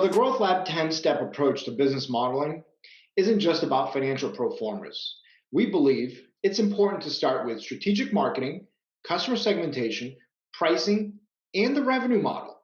The GrowthLab 10-step approach to business modeling isn't just about financial proformas. We believe it's important to start with strategic marketing, customer segmentation, pricing, and the revenue model.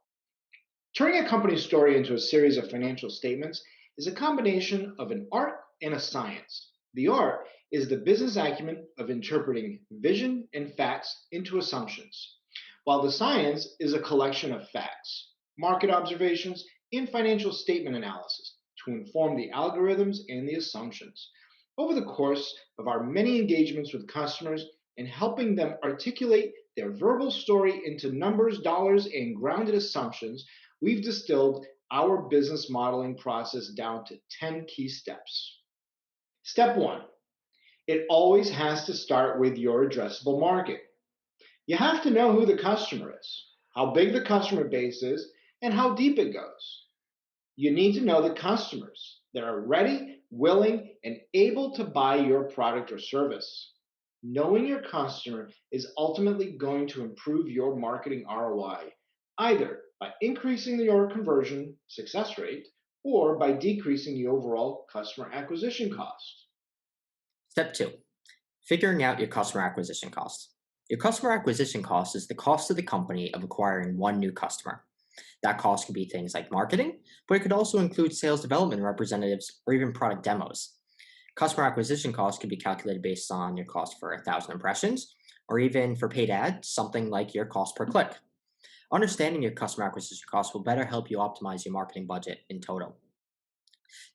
Turning a company's story into a series of financial statements is a combination of an art and a science. The art is the business acumen of interpreting vision and facts into assumptions, while the science is a collection of facts, market observations, and financial statement analysis to inform the algorithms and the assumptions. Over the course of our many engagements with customers and helping them articulate their verbal story into numbers, dollars, and grounded assumptions, we've distilled our business modeling process down to 10 key steps. Step one, it always has to start with your addressable market. You have to know who the customer is, how big the customer base is, and how deep it goes. You need to know the customers that are ready, willing, and able to buy your product or service. Knowing your customer is ultimately going to improve your marketing ROI, either by increasing your conversion success rate or by decreasing the overall customer acquisition cost. Step 2, figuring out your customer acquisition cost. Your customer acquisition cost is the cost of the company of acquiring one new customer. That cost could be things like marketing, but it could also include sales development representatives or even product demos. Customer acquisition cost can be calculated based on your cost for 1,000 impressions, or even for paid ads, something like your cost per click. Understanding your customer acquisition cost will better help you optimize your marketing budget in total.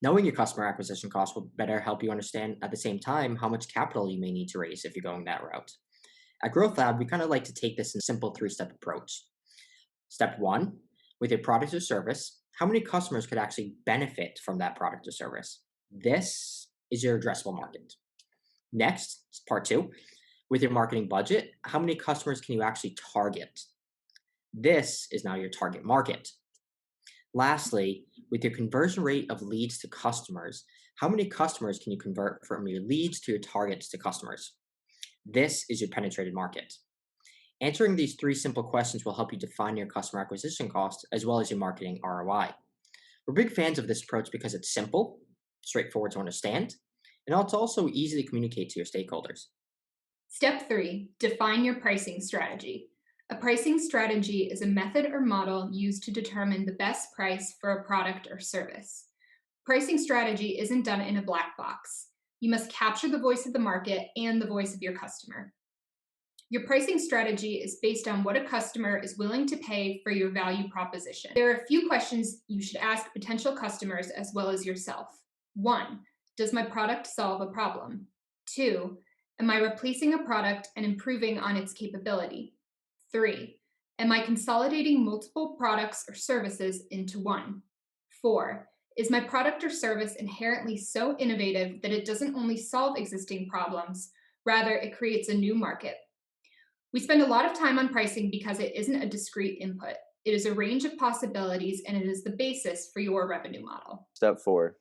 Knowing your customer acquisition cost will better help you understand at the same time how much capital you may need to raise if you're going that route. At GrowthLab, we kind of like to take this in a simple 3-step approach. Step 1, with your product or service, how many customers could actually benefit from that product or service? This is your addressable market. Next, part 2, with your marketing budget, how many customers can you actually target? This is now your target market. Lastly, with your conversion rate of leads to customers, how many customers can you convert from your leads to your targets to customers? This is your penetrated market. Answering these 3 simple questions will help you define your customer acquisition cost as well as your marketing ROI. We're big fans of this approach because it's simple, straightforward to understand, and it's also easy to communicate to your stakeholders. Step 3, define your pricing strategy. A pricing strategy is a method or model used to determine the best price for a product or service. Pricing strategy isn't done in a black box. You must capture the voice of the market and the voice of your customer. Your pricing strategy is based on what a customer is willing to pay for your value proposition. There are a few questions you should ask potential customers as well as yourself. 1, does my product solve a problem? 2, am I replacing a product and improving on its capability? 3, am I consolidating multiple products or services into one? 4, is my product or service inherently so innovative that it doesn't only solve existing problems, rather it creates a new market? We spend a lot of time on pricing because it isn't a discrete input. It is a range of possibilities, and it is the basis for your revenue model. Step 4,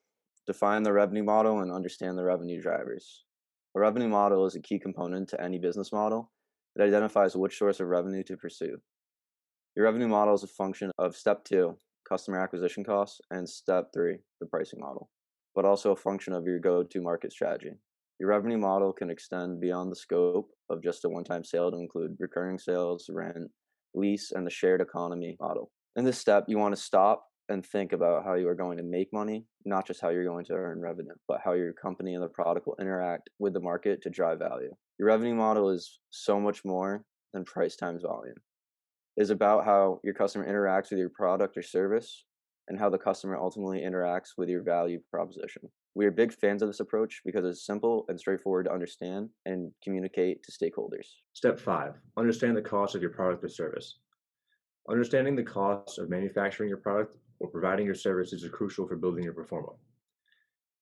define the revenue model and understand the revenue drivers. A revenue model is a key component to any business model. It identifies which source of revenue to pursue. Your revenue model is a function of step 2, customer acquisition costs, and step 3, the pricing model, but also a function of your go-to market strategy. Your revenue model can extend beyond the scope of just a one-time sale to include recurring sales, rent, lease, and the shared economy model. In this step, you want to stop and think about how you are going to make money, not just how you're going to earn revenue, but how your company and the product will interact with the market to drive value. Your revenue model is so much more than price times volume. It is about how your customer interacts with your product or service and how the customer ultimately interacts with your value proposition. We are big fans of this approach because it's simple and straightforward to understand and communicate to stakeholders. Step 5, understand the cost of your product or service. Understanding the cost of manufacturing your product or providing your services is crucial for building your proforma.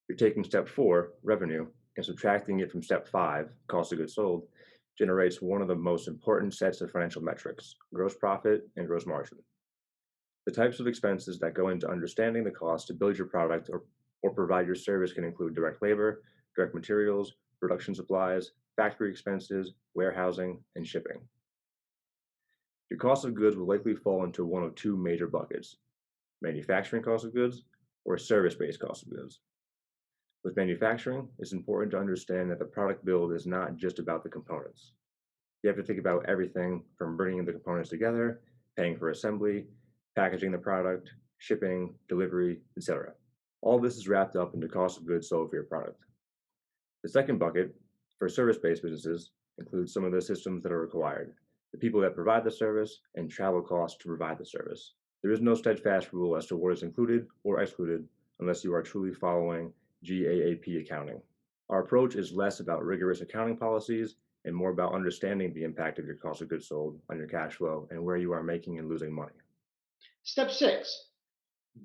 You're taking step 4, revenue, and subtracting it from step 5, cost of goods sold, generates one of the most important sets of financial metrics, gross profit and gross margin. The types of expenses that go into understanding the cost to build your product or provide your service can include direct labor, direct materials, production supplies, factory expenses, warehousing, and shipping. Your cost of goods will likely fall into one of 2 major buckets. manufacturing cost of goods, or service-based cost of goods. With manufacturing, it's important to understand that the product build is not just about the components. You have to think about everything from bringing the components together, paying for assembly, packaging the product, shipping, delivery, etc. All this is wrapped up into cost of goods sold for your product. The second bucket, for service-based businesses, includes some of the systems that are required, the people that provide the service, and travel costs to provide the service. There is no steadfast rule as to what is included or excluded unless you are truly following GAAP accounting. Our approach is less about rigorous accounting policies and more about understanding the impact of your cost of goods sold on your cash flow and where you are making and losing money. Step 6,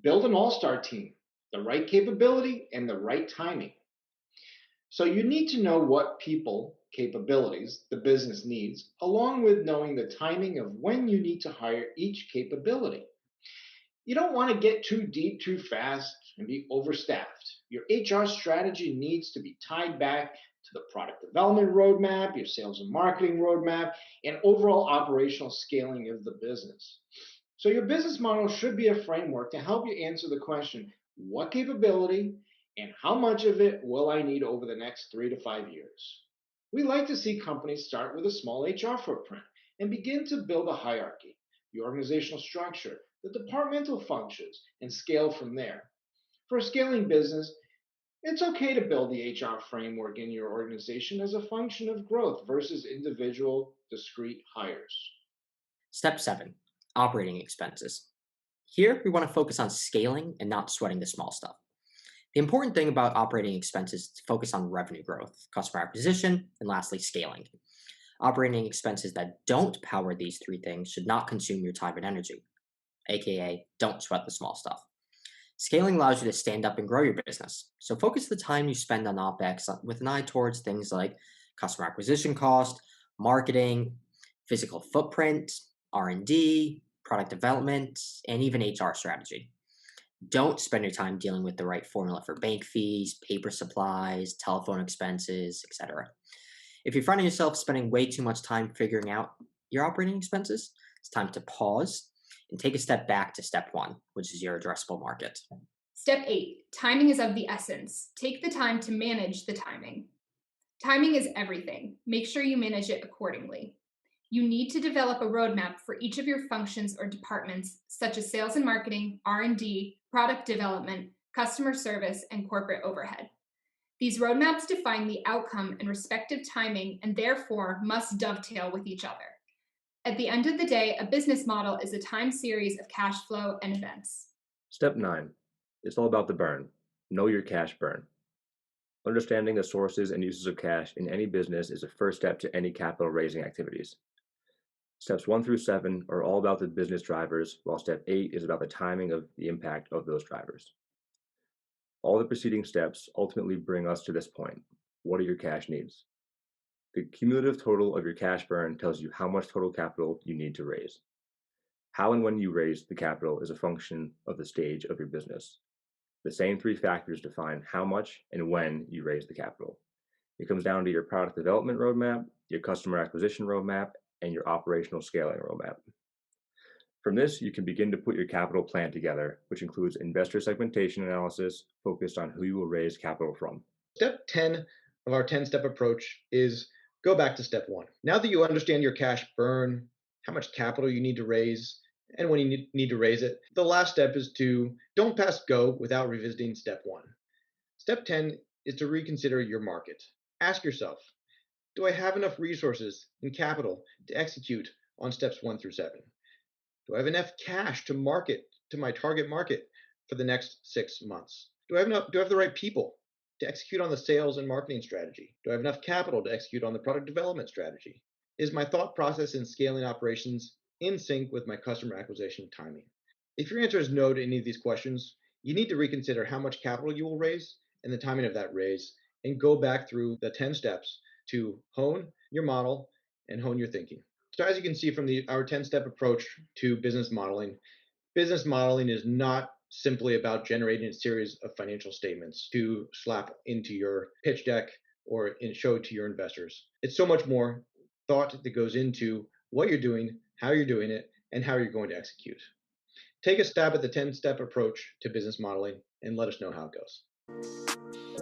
build an all-star team, the right capability and the right timing. So you need to know what people, capabilities, the business needs, along with knowing the timing of when you need to hire each capability. You don't want to get too deep too fast and be overstaffed. Your HR strategy needs to be tied back to the product development roadmap, your sales and marketing roadmap, and overall operational scaling of the business. So your business model should be a framework to help you answer the question, what capability and how much of it will I need over the next 3 to 5 years? We like to see companies start with a small HR footprint and begin to build a hierarchy, the organizational structure, the departmental functions, and scale from there. For a scaling business, it's okay to build the HR framework in your organization as a function of growth versus individual discrete hires. Step 7, operating expenses. Here, we want to focus on scaling and not sweating the small stuff. The important thing about operating expenses is to focus on revenue growth, customer acquisition, and lastly, scaling. Operating expenses that don't power these three things should not consume your time and energy, aka don't sweat the small stuff. Scaling allows you to stand up and grow your business, so focus the time you spend on OpEx with an eye towards things like customer acquisition cost, marketing, physical footprint, R&D, product development, and even HR strategy. Don't spend your time dealing with the right formula for bank fees, paper supplies, telephone expenses, etc. If you're finding yourself spending way too much time figuring out your operating expenses, it's time to pause and take a step back to step 1, which is your addressable market. Step 8, timing is of the essence. Take the time to manage the timing. Timing is everything. Make sure you manage it accordingly. You need to develop a roadmap for each of your functions or departments, such as sales and marketing, R&D, product development, customer service, and corporate overhead. These roadmaps define the outcome and respective timing and therefore must dovetail with each other. At the end of the day, a business model is a time series of cash flow and events. Step 9, it's all about the burn. Know your cash burn. Understanding the sources and uses of cash in any business is a first step to any capital raising activities. Steps 1 through 7 are all about the business drivers, while step 8 is about the timing of the impact of those drivers. All the preceding steps ultimately bring us to this point. What are your cash needs? The cumulative total of your cash burn tells you how much total capital you need to raise. How and when you raise the capital is a function of the stage of your business. The same 3 factors define how much and when you raise the capital. It comes down to your product development roadmap, your customer acquisition roadmap, and your operational scaling roadmap. From this, you can begin to put your capital plan together, which includes investor segmentation analysis focused on who you will raise capital from. Step 10 of our 10-step approach is go back to step 1. Now that you understand your cash burn, how much capital you need to raise, and when you need to raise it, the last step is to don't pass go without revisiting step 1. Step 10 is to reconsider your market. Ask yourself, do I have enough resources and capital to execute on steps 1 through 7? Do I have enough cash to market to my target market for the next 6 months? Do I have the right people to execute on the sales and marketing strategy? Do I have enough capital to execute on the product development strategy? Is my thought process in scaling operations in sync with my customer acquisition timing? If your answer is no to any of these questions, you need to reconsider how much capital you will raise and the timing of that raise, and go back through the 10 steps to hone your model and hone your thinking. So as you can see from our 10-step approach to business modeling is not simply about generating a series of financial statements to slap into your pitch deck or show to your investors. It's so much more thought that goes into what you're doing, how you're doing it, and how you're going to execute. Take a stab at the 10-step approach to business modeling and let us know how it goes.